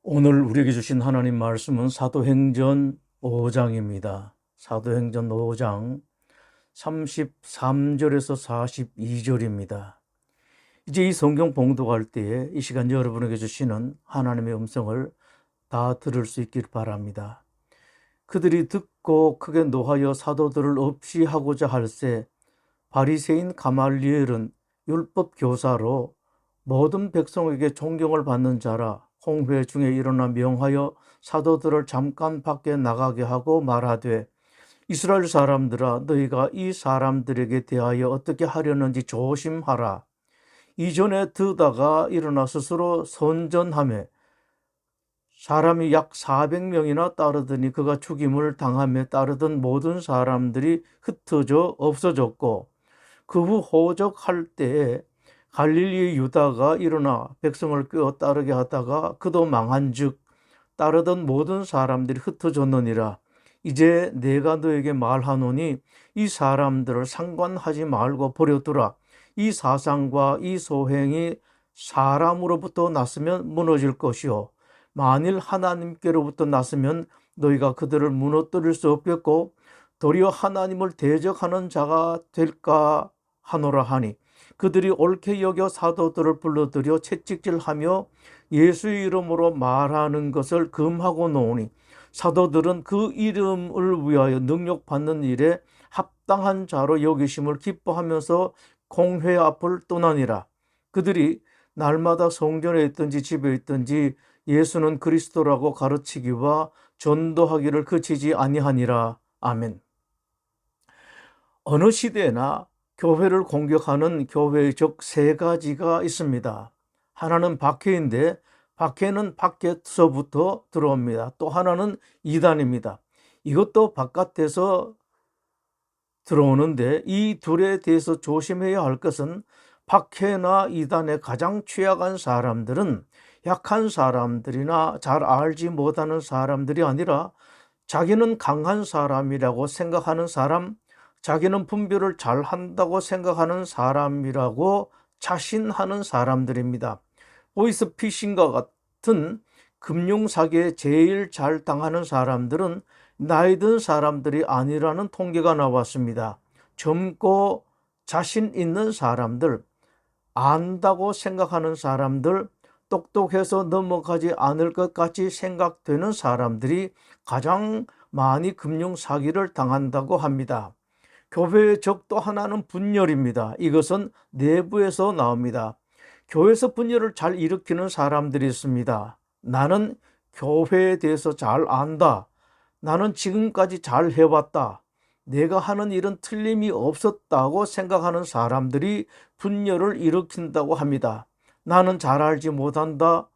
오늘 우리에게 주신 하나님 말씀은 사도행전 5장입니다. 사도행전 5장 33절에서 42절입니다. 이제 이 성경 봉독할 때에 이 시간 여러분에게 주시는 하나님의 음성을 다 들을 수 있길 바랍니다. 그들이 듣고 크게 노하여 사도들을 없이 하고자 할세 바리새인 가말리엘은 율법 교사로 모든 백성에게 존경을 받는 자라. 홍회 중에 일어나 명하여 사도들을 잠깐 밖에 나가게 하고 말하되, 이스라엘 사람들아, 너희가 이 사람들에게 대하여 어떻게 하려는지 조심하라. 이전에 드다가 일어나 스스로 선전하며 사람이 약 400명이나 따르더니 그가 죽임을 당함에 따르던 모든 사람들이 흩어져 없어졌고, 그 후 호적할 때에 갈릴리 유다가 일어나 백성을 끄어 따르게 하다가 그도 망한즉 따르던 모든 사람들이 흩어졌느니라. 이제 내가 너에게 말하노니 이 사람들을 상관하지 말고 버려두라. 이 사상과 이 소행이 사람으로부터 났으면 무너질 것이요, 만일 하나님께로부터 났으면 너희가 그들을 무너뜨릴 수 없겠고 도리어 하나님을 대적하는 자가 될까 하노라 하니, 그들이 옳게 여겨 사도들을 불러들여 채찍질하며 예수의 이름으로 말하는 것을 금하고 노니, 사도들은 그 이름을 위하여 능력받는 일에 합당한 자로 여기심을 기뻐하면서 공회 앞을 떠나니라. 그들이 날마다 성전에 있든지 집에 있든지 예수는 그리스도라고 가르치기와 전도하기를 그치지 아니하니라. 아멘. 어느 시대나 교회를 공격하는 교회의 적 세 가지가 있습니다. 하나는 박해인데 박해는 밖에서부터 들어옵니다. 또 하나는 이단입니다. 이것도 바깥에서 들어오는데, 이 둘에 대해서 조심해야 할 것은 박해나 이단에 가장 취약한 사람들은 약한 사람들이나 잘 알지 못하는 사람들이 아니라 자기는 강한 사람이라고 생각하는 사람, 자기는 분별을 잘 한다고 생각하는 사람이라고 자신하는 사람들입니다. 보이스피싱과 같은 금융사기에 제일 잘 당하는 사람들은 나이 든 사람들이 아니라는 통계가 나왔습니다. 젊고 자신 있는 사람들, 안다고 생각하는 사람들, 똑똑해서 넘어가지 않을 것 같이 생각되는 사람들이 가장 많이 금융사기를 당한다고 합니다. 교회의 적 또 하나는 분열입니다. 이것은 내부에서 나옵니다. 교회에서 분열을 잘 일으키는 사람들이 있습니다. 나는 교회에 대해서 잘 안다. 나는 지금까지 잘 해왔다. 내가 하는 일은 틀림이 없었다고 생각하는 사람들이 분열을 일으킨다고 합니다. 나는 잘 알지 못한다.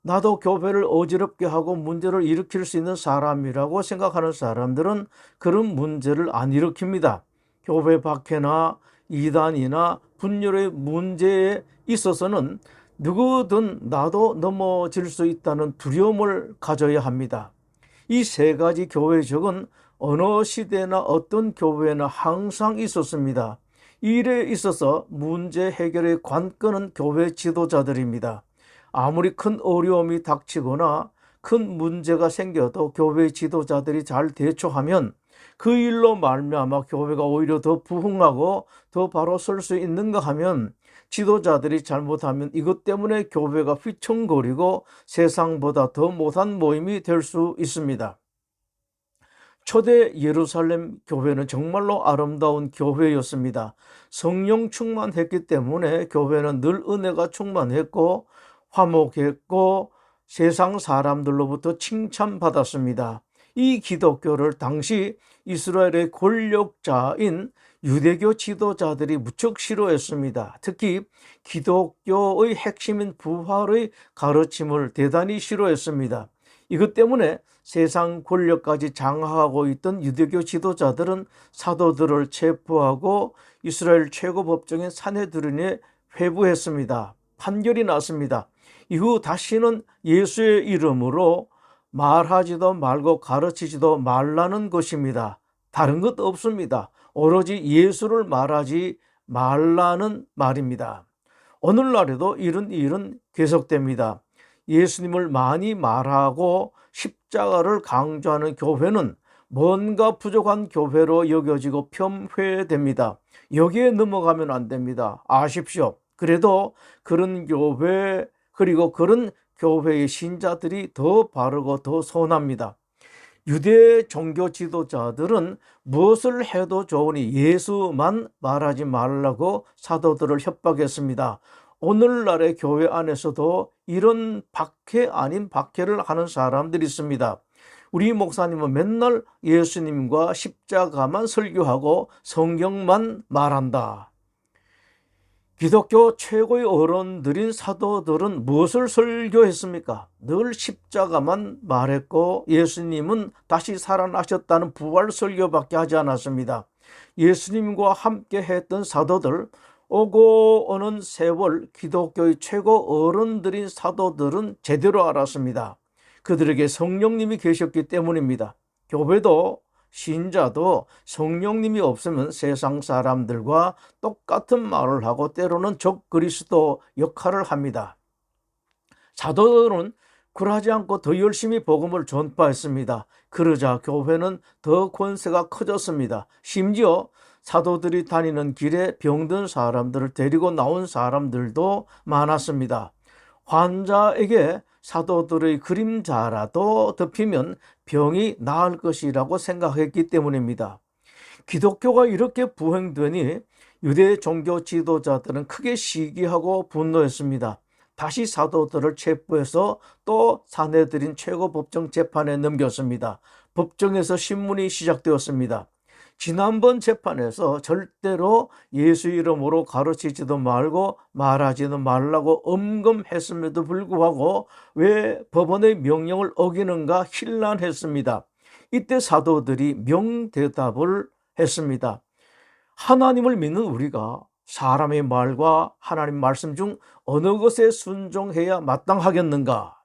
나도 교회를 어지럽게 하고 문제를 일으킬 수 있는 사람이라고 생각하는 사람들은 그런 문제를 안 일으킵니다. 교회 박해나 이단이나 분열의 문제에 있어서는 누구든 나도 넘어질 수 있다는 두려움을 가져야 합니다. 이 세 가지 교회의 적은 어느 시대나 어떤 교회나 항상 있었습니다. 이 일에 있어서 문제 해결의 관건은 교회 지도자들입니다. 아무리 큰 어려움이 닥치거나 큰 문제가 생겨도 교회 지도자들이 잘 대처하면 그 일로 말미암아 교회가 오히려 더 부흥하고 더 바로 설 수 있는가 하면, 지도자들이 잘못하면 이것 때문에 교회가 휘청거리고 세상보다 더 못한 모임이 될 수 있습니다. 초대 예루살렘 교회는 정말로 아름다운 교회였습니다. 성령 충만했기 때문에 교회는 늘 은혜가 충만했고 화목했고 세상 사람들로부터 칭찬받았습니다. 이 기독교를 당시 이스라엘의 권력자인 유대교 지도자들이 무척 싫어했습니다. 특히 기독교의 핵심인 부활의 가르침을 대단히 싫어했습니다. 이것 때문에 세상 권력까지 장악하고 있던 유대교 지도자들은 사도들을 체포하고 이스라엘 최고 법정인 산헤드린에 회부했습니다. 판결이 났습니다. 이후 다시는 예수의 이름으로 말하지도 말고 가르치지도 말라는 것입니다. 다른 것 없습니다. 오로지 예수를 말하지 말라는 말입니다. 오늘날에도 이런 일은 계속됩니다. 예수님을 많이 말하고 십자가를 강조하는 교회는 뭔가 부족한 교회로 여겨지고 폄훼됩니다. 여기에 넘어가면 안 됩니다. 아십시오. 그래도 그런 교회 그리고 그런 교회의 신자들이 더 바르고 더 선합니다. 유대 종교 지도자들은 무엇을 해도 좋으니 예수만 말하지 말라고 사도들을 협박했습니다. 오늘날의 교회 안에서도 이런 박해 아닌 박해를 하는 사람들이 있습니다. 우리 목사님은 맨날 예수님과 십자가만 설교하고 성경만 말한다. 기독교 최고의 어른들인 사도들은 무엇을 설교했습니까? 늘 십자가만 말했고 예수님은 다시 살아나셨다는 부활 설교밖에 하지 않았습니다. 예수님과 함께 했던 사도들, 오고 오는 세월 기독교의 최고 어른들인 사도들은 제대로 알았습니다. 그들에게 성령님이 계셨기 때문입니다. 교회도 신자도 성령님이 없으면 세상 사람들과 똑같은 말을 하고 때로는 적 그리스도 역할을 합니다. 사도들은 굴하지 않고 더 열심히 복음을 전파했습니다. 그러자 교회는 더 권세가 커졌습니다. 심지어 사도들이 다니는 길에 병든 사람들을 데리고 나온 사람들도 많았습니다. 환자에게 사도들의 그림자라도 덮이면 병이 나을 것이라고 생각했기 때문입니다. 기독교가 이렇게 부흥되니 유대 종교 지도자들은 크게 시기하고 분노했습니다. 다시 사도들을 체포해서 또 사내들인 최고법정 재판에 넘겼습니다. 법정에서 신문이 시작되었습니다. 지난번 재판에서 절대로 예수 이름으로 가르치지도 말고 말하지도 말라고 엄금했음에도 불구하고 왜 법원의 명령을 어기는가 hir난했습니다. 이때 사도들이 명대답을 했습니다. 하나님을 믿는 우리가 사람의 말과 하나님 말씀 중 어느 것에 순종해야 마땅하겠는가?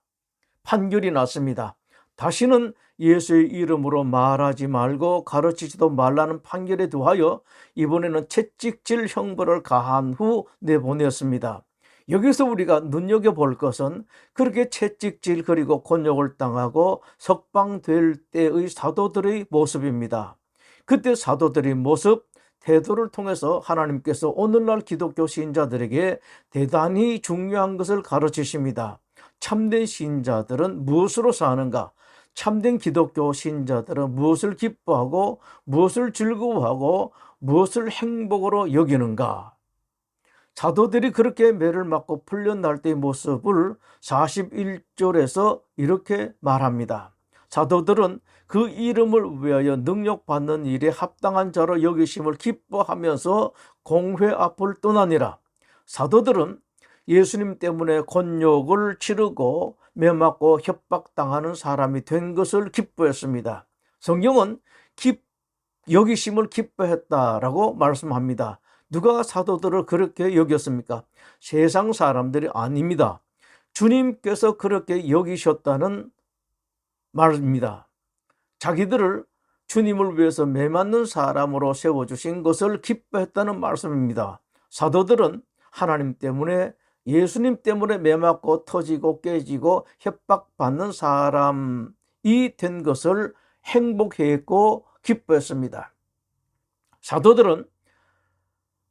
판결이 났습니다. 다시는 예수의 이름으로 말하지 말고 가르치지도 말라는 판결에 더하여 이번에는 채찍질 형벌을 가한 후 내보냈습니다. 여기서 우리가 눈여겨볼 것은 그렇게 채찍질 그리고 곤욕을 당하고 석방될 때의 사도들의 모습입니다. 그때 사도들의 모습, 태도를 통해서 하나님께서 오늘날 기독교 신자들에게 대단히 중요한 것을 가르치십니다. 참된 신자들은 무엇으로 사는가? 참된 기독교 신자들은 무엇을 기뻐하고 무엇을 즐거워하고 무엇을 행복으로 여기는가? 사도들이 그렇게 매를 맞고 풀려날 때의 모습을 41절에서 이렇게 말합니다. 사도들은 그 이름을 위하여 능력받는 일에 합당한 자로 여기심을 기뻐하면서 공회 앞을 떠나니라. 사도들은 예수님 때문에 곤욕을 치르고 매맞고 협박당하는 사람이 된 것을 기뻐했습니다. 성경은 여기심을 기뻐했다라고 말씀합니다. 누가 사도들을 그렇게 여겼습니까? 세상 사람들이 아닙니다. 주님께서 그렇게 여기셨다는 말입니다. 자기들을 주님을 위해서 매맞는 사람으로 세워주신 것을 기뻐했다는 말씀입니다. 사도들은 하나님 때문에 예수님 때문에 매맞고 터지고 깨지고 협박받는 사람이 된 것을 행복해했고 기뻐했습니다. 사도들은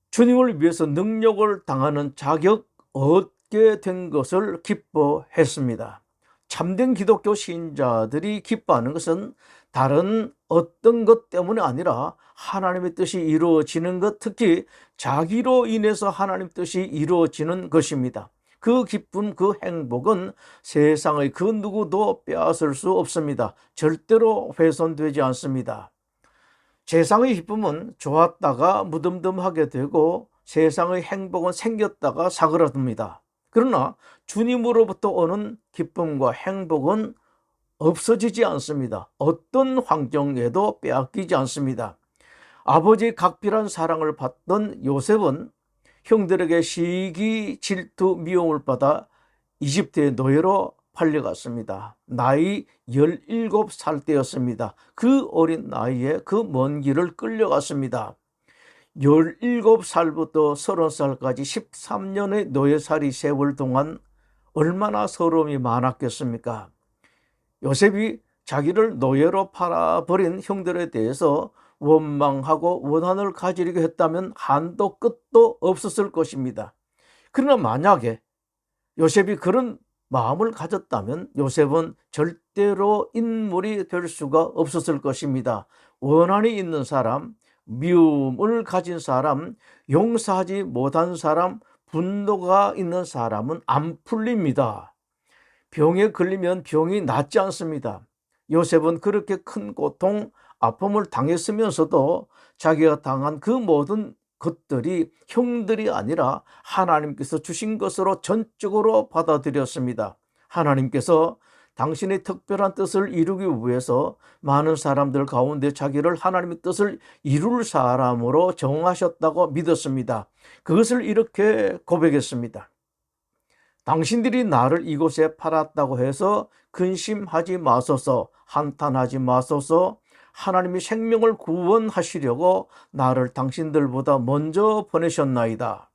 주님을 위해서 능력을 당하는 자격 얻게 된 것을 기뻐했습니다. 참된 기독교 신자들이 기뻐하는 것은 다른 어떤 것 때문이 아니라 하나님의 뜻이 이루어지는 것, 특히 자기로 인해서 하나님 뜻이 이루어지는 것입니다. 그 기쁨, 그 행복은 세상의 그 누구도 빼앗을 수 없습니다. 절대로 훼손되지 않습니다. 세상의 기쁨은 좋았다가 무덤덤하게 되고 세상의 행복은 생겼다가 사그라듭니다. 그러나 주님으로부터 오는 기쁨과 행복은 없어지지 않습니다. 어떤 환경에도 빼앗기지 않습니다. 아버지의 각별한 사랑을 받던 요셉은 형들에게 시기, 질투, 미움을 받아 이집트의 노예로 팔려갔습니다. 나이 17살 때였습니다. 그 어린 나이에 그 먼 길을 끌려갔습니다. 17살부터 30살까지 13년의 노예살이 세월 동안 얼마나 서러움이 많았겠습니까? 요셉이 자기를 노예로 팔아버린 형들에 대해서 원망하고 원한을 가지려고 했다면 한도 끝도 없었을 것입니다. 그러나 만약에 요셉이 그런 마음을 가졌다면 요셉은 절대로 인물이 될 수가 없었을 것입니다. 원한이 있는 사람, 미움을 가진 사람, 용서하지 못한 사람, 분노가 있는 사람은 안 풀립니다. 병에 걸리면 병이 낫지 않습니다. 요셉은 그렇게 큰 고통, 아픔을 당했으면서도 자기가 당한 그 모든 것들이 형들이 아니라 하나님께서 주신 것으로 전적으로 받아들였습니다. 하나님께서 당신의 특별한 뜻을 이루기 위해서 많은 사람들 가운데 자기를 하나님의 뜻을 이룰 사람으로 정하셨다고 믿었습니다. 그것을 이렇게 고백했습니다. 당신들이 나를 이곳에 팔았다고 해서 근심하지 마소서, 한탄하지 마소서. 하나님이 생명을 구원하시려고 나를 당신들보다 먼저 보내셨나이다.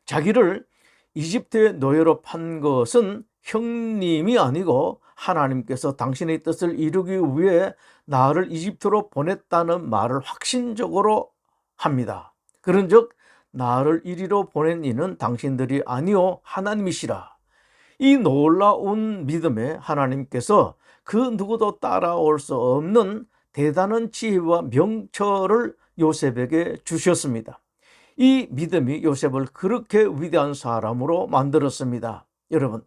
자기를 이집트의 노예로 판 것은 형님이 아니고 하나님께서 당신의 뜻을 이루기 위해 나를 이집트로 보냈다는 말을 확신적으로 합니다. 그런즉 나를 이리로 보낸 이는 당신들이 아니요 하나님이시라. 이 놀라운 믿음에 하나님께서 그 누구도 따라올 수 없는 대단한 지혜와 명철을 요셉에게 주셨습니다. 이 믿음이 요셉을 그렇게 위대한 사람으로 만들었습니다. 여러분,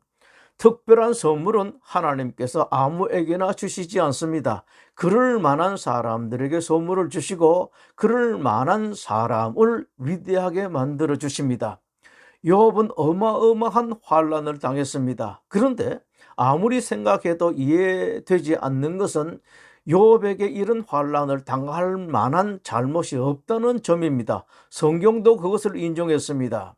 특별한 선물은 하나님께서 아무에게나 주시지 않습니다. 그럴 만한 사람들에게 선물을 주시고 그럴 만한 사람을 위대하게 만들어 주십니다. 욥은 어마어마한 환난을 당했습니다. 그런데 아무리 생각해도 이해되지 않는 것은 욥에게 이런 환난을 당할 만한 잘못이 없다는 점입니다. 성경도 그것을 인정했습니다.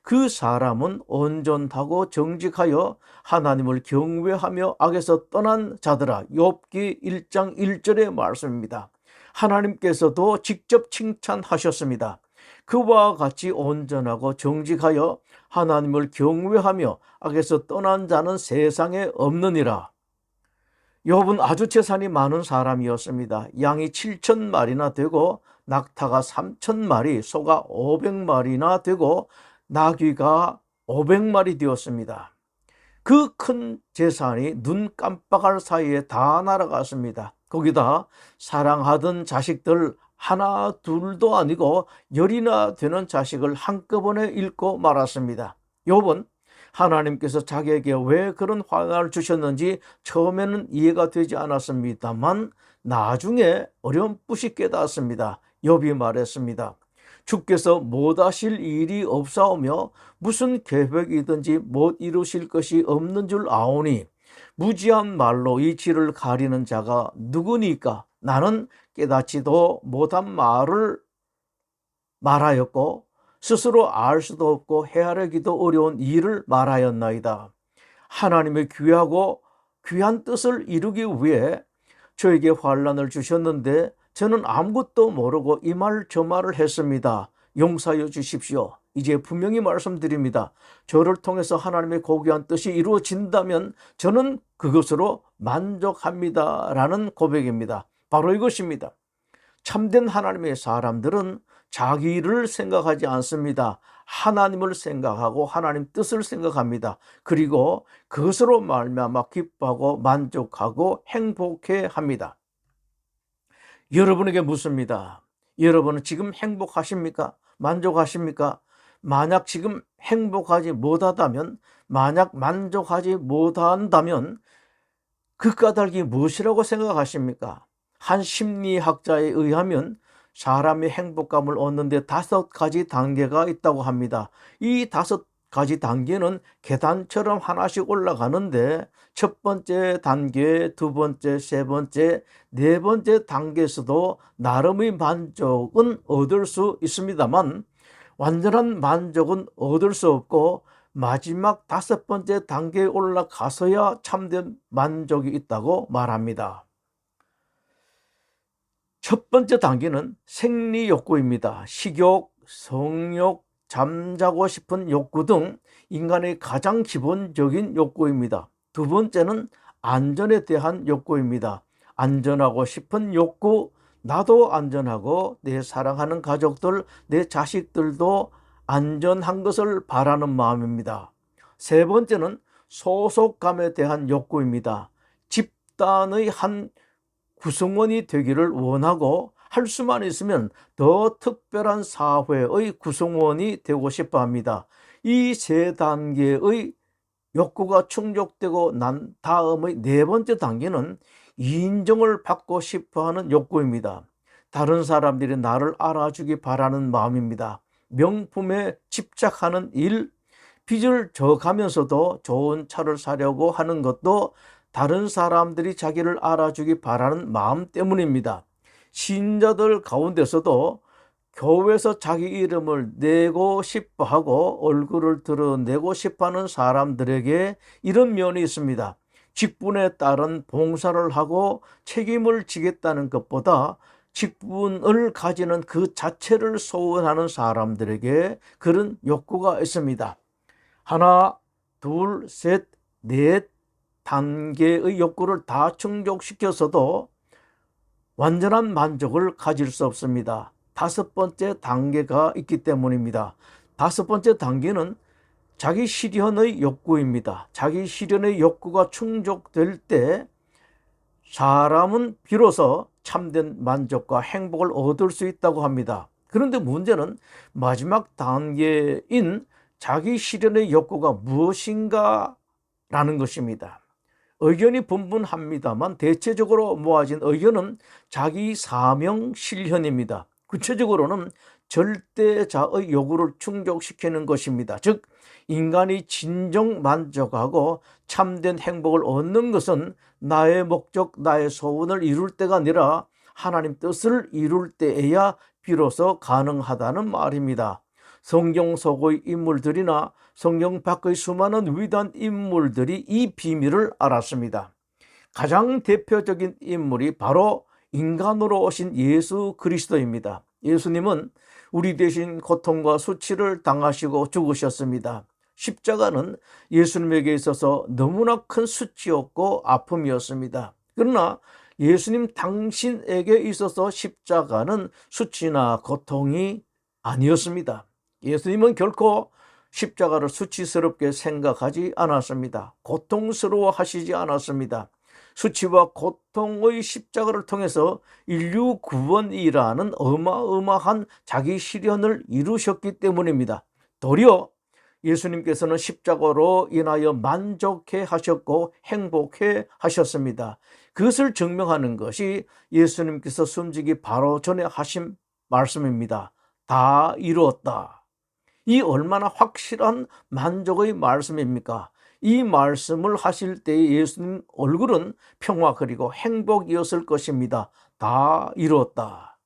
그 사람은 온전하고 정직하여 하나님을 경외하며 악에서 떠난 자들아. 욥기 1장 1절의 말씀입니다. 하나님께서도 직접 칭찬하셨습니다. 그와 같이 온전하고 정직하여 하나님을 경외하며 악에서 떠난 자는 세상에 없느니라. 욥은 아주 재산이 많은 사람이었습니다. 양이 7,000마리나 되고 낙타가 3,000마리, 소가 500마리나 되고 나귀가 500마리 되었습니다. 그 큰 재산이 눈 깜빡할 사이에 다 날아갔습니다. 거기다 사랑하던 자식들 하나 둘도 아니고 10이나 되는 자식을 한꺼번에 잃고 말았습니다. 욥은 하나님께서 자기에게 왜 그런 환난을 주셨는지 처음에는 이해가 되지 않았습니다만 나중에 어렴풋이 깨닫습니다. 욥이 말했습니다. 주께서 못하실 일이 없사오며 무슨 계획이든지 못 이루실 것이 없는 줄 아오니 무지한 말로 이 질을 가리는 자가 누구니까? 나는 깨닫지도 못한 말을 말하였고 스스로 알 수도 없고 헤아리기도 어려운 일을 말하였나이다. 하나님의 귀하고 귀한 뜻을 이루기 위해 저에게 환난을 주셨는데 저는 아무것도 모르고 이 말 저 말을 했습니다. 용서하여 주십시오. 이제 분명히 말씀드립니다. 저를 통해서 하나님의 고귀한 뜻이 이루어진다면 저는 그것으로 만족합니다. 라는 고백입니다. 바로 이것입니다. 참된 하나님의 사람들은 자기를 생각하지 않습니다. 하나님을 생각하고 하나님 뜻을 생각합니다. 그리고 그것으로 말미암아 기뻐하고 만족하고 행복해합니다. 여러분에게 묻습니다. 여러분은 지금 행복하십니까? 만족하십니까? 만약 지금 행복하지 못하다면, 만약 만족하지 못한다면 그 까닭이 무엇이라고 생각하십니까? 한 심리학자에 의하면 사람의 행복감을 얻는데 5가지 단계가 있다고 합니다. 이 5가지 단계는 계단처럼 하나씩 올라가는데 첫 번째 단계, 두 번째, 세 번째, 네 번째 단계에서도 나름의 만족은 얻을 수 있습니다만 완전한 만족은 얻을 수 없고 마지막 5번째 단계에 올라가서야 참된 만족이 있다고 말합니다. 첫 번째 단계는 생리욕구입니다. 식욕, 성욕, 잠자고 싶은 욕구 등 인간의 가장 기본적인 욕구입니다. 두 번째는 안전에 대한 욕구입니다. 안전하고 싶은 욕구, 나도 안전하고 내 사랑하는 가족들, 내 자식들도 안전한 것을 바라는 마음입니다. 세 번째는 소속감에 대한 욕구입니다. 집단의 한 구성원이 되기를 원하고 할 수만 있으면 더 특별한 사회의 구성원이 되고 싶어 합니다. 이 세 단계의 욕구가 충족되고 난 다음의 네 번째 단계는 인정을 받고 싶어 하는 욕구입니다. 다른 사람들이 나를 알아주기 바라는 마음입니다. 명품에 집착하는 일, 빚을 져가면서도 좋은 차를 사려고 하는 것도 다른 사람들이 자기를 알아주기 바라는 마음 때문입니다. 신자들 가운데서도 교회에서 자기 이름을 내고 싶어하고 얼굴을 드러내고 싶어하는 사람들에게 이런 면이 있습니다. 직분에 따른 봉사를 하고 책임을 지겠다는 것보다 직분을 가지는 그 자체를 소원하는 사람들에게 그런 욕구가 있습니다. 하나, 둘, 셋, 넷 단계의 욕구를 다 충족시켜서도 완전한 만족을 가질 수 없습니다. 다섯 번째 단계가 있기 때문입니다. 다섯 번째 단계는 자기 실현의 욕구입니다. 자기 실현의 욕구가 충족될 때 사람은 비로소 참된 만족과 행복을 얻을 수 있다고 합니다. 그런데 문제는 마지막 단계인 자기 실현의 욕구가 무엇인가 라는 것입니다. 의견이 분분합니다만 대체적으로 모아진 의견은 자기 사명 실현입니다. 구체적으로는 절대자의 요구를 충족시키는 것입니다. 즉 인간이 진정 만족하고 참된 행복을 얻는 것은 나의 목적, 나의 소원을 이룰 때가 아니라 하나님 뜻을 이룰 때에야 비로소 가능하다는 말입니다. 성경 속의 인물들이나 성경 밖의 수많은 위대한 인물들이 이 비밀을 알았습니다. 가장 대표적인 인물이 바로 인간으로 오신 예수 그리스도입니다. 예수님은 우리 대신 고통과 수치를 당하시고 죽으셨습니다. 십자가는 예수님에게 있어서 너무나 큰 수치였고 아픔이었습니다. 그러나 예수님 당신에게 있어서 십자가는 수치나 고통이 아니었습니다. 예수님은 결코 십자가를 수치스럽게 생각하지 않았습니다. 고통스러워 하시지 않았습니다. 수치와 고통의 십자가를 통해서 인류 구원이라는 어마어마한 자기 실현을 이루셨기 때문입니다. 도리어 예수님께서는 십자가로 인하여 만족해 하셨고 행복해 하셨습니다. 그것을 증명하는 것이 예수님께서 숨지기 바로 전에 하신 말씀입니다. 다 이루었다. 이 얼마나 확실한 만족의 말씀입니까? 이 말씀을 하실 때의 예수님 얼굴은 평화 그리고 행복이었을 것입니다. 다 이루었다.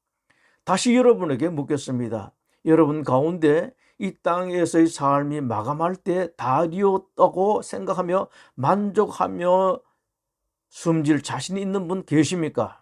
다시 여러분에게 묻겠습니다. 여러분 가운데 이 땅에서의 삶이 마감할 때 다 이루었다고 생각하며 만족하며 숨질 자신이 있는 분 계십니까?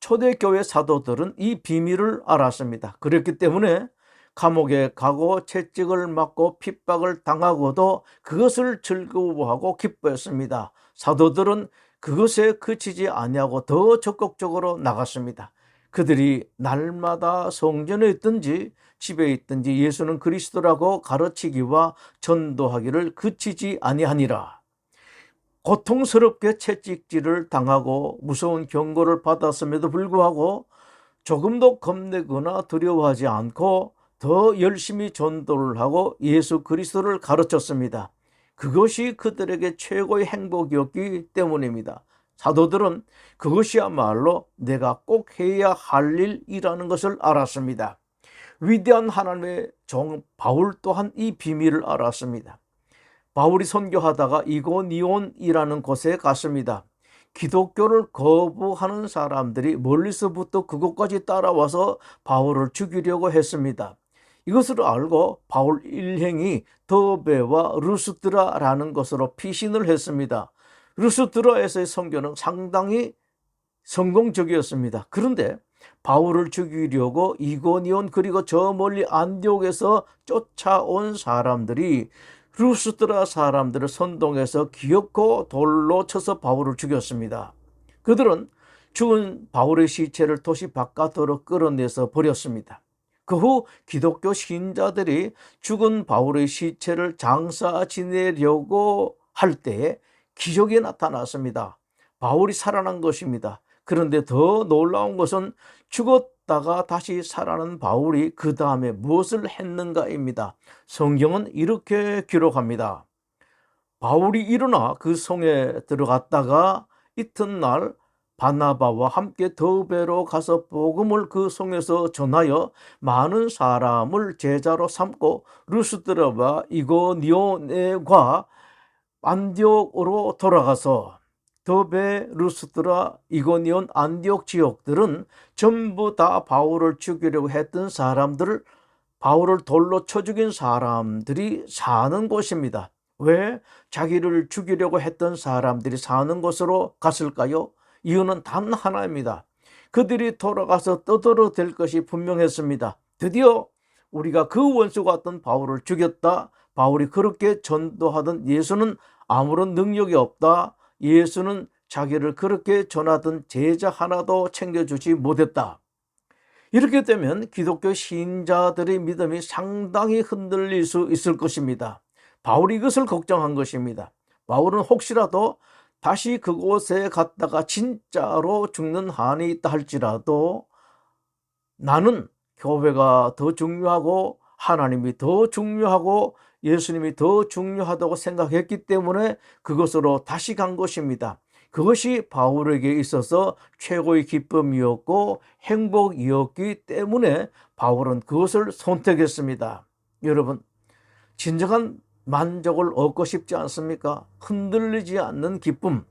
초대교회 사도들은 이 비밀을 알았습니다. 그렇기 때문에 감옥에 가고 채찍을 맞고 핍박을 당하고도 그것을 즐거워하고 기뻐했습니다. 사도들은 그것에 그치지 아니하고 더 적극적으로 나갔습니다. 그들이 날마다 성전에 있든지 집에 있든지 예수는 그리스도라고 가르치기와 전도하기를 그치지 아니하니라. 고통스럽게 채찍질을 당하고 무서운 경고를 받았음에도 불구하고 조금도 겁내거나 두려워하지 않고 더 열심히 전도를 하고 예수 그리스도를 가르쳤습니다. 그것이 그들에게 최고의 행복이었기 때문입니다. 사도들은 그것이야말로 내가 꼭 해야 할 일이라는 것을 알았습니다. 위대한 하나님의 종 바울 또한 이 비밀을 알았습니다. 바울이 선교하다가 이고니온이라는 곳에 갔습니다. 기독교를 거부하는 사람들이 멀리서부터 그곳까지 따라와서 바울을 죽이려고 했습니다. 이것을 알고 바울 일행이 더베와 루스드라라는 곳으로 피신을 했습니다. 루스드라에서의 선교는 상당히 성공적이었습니다. 그런데 바울을 죽이려고 이고니온 그리고 저 멀리 안디옥에서 쫓아온 사람들이 루스드라 사람들을 선동해서 기어코 돌로 쳐서 바울을 죽였습니다. 그들은 죽은 바울의 시체를 도시 바깥으로 끌어내서 버렸습니다. 그 후 기독교 신자들이 죽은 바울의 시체를 장사 지내려고 할 때에 기적이 나타났습니다. 바울이 살아난 것입니다. 그런데 더 놀라운 것은 죽었다가 다시 살아난 바울이 그 다음에 무엇을 했는가입니다. 성경은 이렇게 기록합니다. 바울이 일어나 그 성에 들어갔다가 이튿날 바나바와 함께 더베로 가서 복음을 그 성에서 전하여 많은 사람을 제자로 삼고 루스드라와 이고니온과 안디옥으로 돌아가서 더베, 루스드라, 이고니온, 안디옥 지역들은 전부 다 바울을 죽이려고 했던 사람들을 바울을 돌로 쳐 죽인 사람들이 사는 곳입니다. 왜 자기를 죽이려고 했던 사람들이 사는 곳으로 갔을까요? 이유는 단 하나입니다. 그들이 돌아가서 떠들어댈 것이 분명했습니다. 드디어 우리가 그 원수 같던 바울을 죽였다. 바울이 그렇게 전도하던 예수는 아무런 능력이 없다. 예수는 자기를 그렇게 전하던 제자 하나도 챙겨주지 못했다. 이렇게 되면 기독교 신자들의 믿음이 상당히 흔들릴 수 있을 것입니다. 바울이 이것을 걱정한 것입니다. 바울은 혹시라도 다시 그곳에 갔다가 진짜로 죽는 한이 있다 할지라도 나는 교회가 더 중요하고 하나님이 더 중요하고 예수님이 더 중요하다고 생각했기 때문에 그것으로 다시 간 것입니다. 그것이 바울에게 있어서 최고의 기쁨이었고 행복이었기 때문에 바울은 그것을 선택했습니다. 여러분, 진정한 만족을 얻고 싶지 않습니까? 흔들리지 않는 기쁨,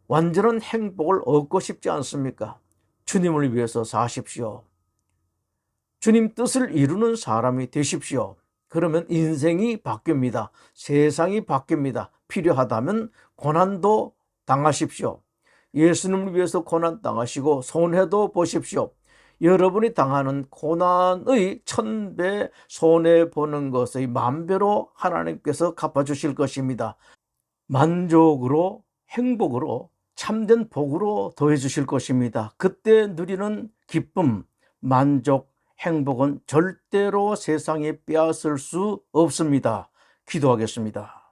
완전한 행복을 얻고 싶지 않습니까? 주님을 위해서 사십시오. 주님 뜻을 이루는 사람이 되십시오. 그러면 인생이 바뀝니다. 세상이 바뀝니다. 필요하다면 고난도 당하십시오. 예수님을 위해서 고난 당하시고 손해도 보십시오. 여러분이 당하는 고난의 1000배 손해보는 것의 만배로 하나님께서 갚아주실 것입니다. 만족으로 행복으로 참된 복으로 더해 주실 것입니다. 그때 누리는 기쁨, 만족, 행복은 절대로 세상에 빼앗을 수 없습니다. 기도하겠습니다.